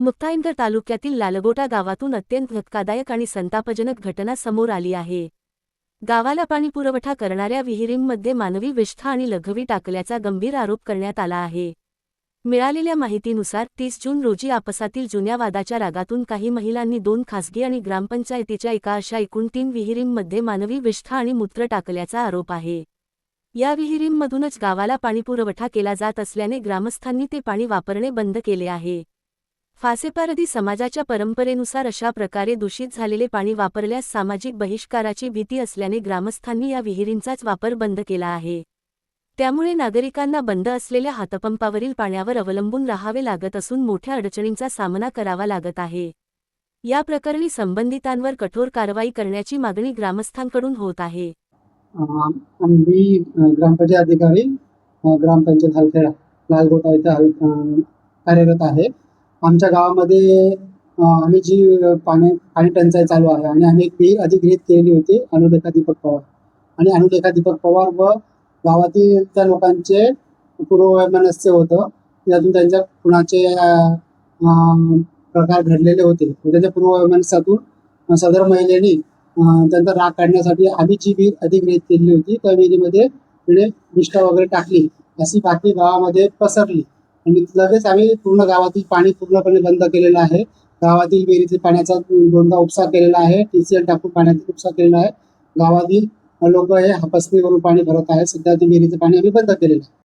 मुक्ताईनगर तालुक्यातील लालगोटा गावातून अत्यंत धक्कादायक आणि संतापजनक घटना समोर आली आहे। गावाला पाणीपुरवठा करणाऱ्या विहिरींमध्ये मानवी विष्ठा आणि लघवी टाकल्याचा गंभीर आरोप करण्यात आला आहे। मिळालेल्या माहितीनुसार 30 जून रोजी आपसातील जुन्या वादाच्या रागातून काही महिलांनी 2 खासगी आणि ग्रामपंचायतीच्या एका अशा एकूण 3 विहिरींमध्ये मानवी विष्ठा आणि मूत्र टाकल्याचा आरोप आहे। या विहिरींमधूनच गावाला पाणीपुरवठा केला जात असल्याने ग्रामस्थांनी ते पाणी वापरणे बंद केले आहे। फासेपारधी समाजाच्या परंपरेनुसार अशा प्रकारे दूषित झालेले पाणी वापरल्यास सामाजिक बहिष्काराची भीती असल्याने ग्रामस्थांनी या विहिरींचाच वापर बंद केला आहे। त्यामुळे नागरिकांना बंद असलेल्या हातपंपावरील पाण्यावर अवलंबून राहावे लागत असून मोठ्या अडचणींचा सामना करावा लागत आहे। या प्रकरणी संबंधितांवर कठोर कारवाई करण्याची मागणी ग्रामस्थांकडून होत आहे। आम्ही ग्रामपंचायत अधिकारी ग्रामपंचायत हलखेडा लालगोटा येथे कार्यरत आहे। आमच्या गावामध्ये आम्ही जी पाणी टंचाई चालू आहे आणि आम्ही एक विहीर अधिग्रहित केली होती अनुलेखा दीपक पवार आणि अनुलेखा दीपक पवार व गावातील त्या लोकांचे पूर्ववैमनस्य होतं। त्यातून त्यांच्या खुनाचे प्रकार घडलेले होते। त्याच्या पूर्ववैमनस्यातून सदर महिलेने त्यांचा राग काढण्यासाठी आम्ही जी विहीर अधिग्रहित केली होती त्या विहिरीमध्ये तिने विष्ठा वगैरे टाकली, अशी बातमी गावामध्ये पसरली आणि लगेच आम्ही पूर्ण गावातील पाणी पूर्णपणे बंद केलेलं आहे। गावातील विहिरीतील पाण्याचा 2दा उपसा केलेला आहे, TCL टाकून पाण्याचा उपसा केलेला आहे। गावातील लोक हे हापसणीवरून पाणी भरत आहे। सध्या ते विहिरीचं पाणी आम्ही बंद केलेलं आहे।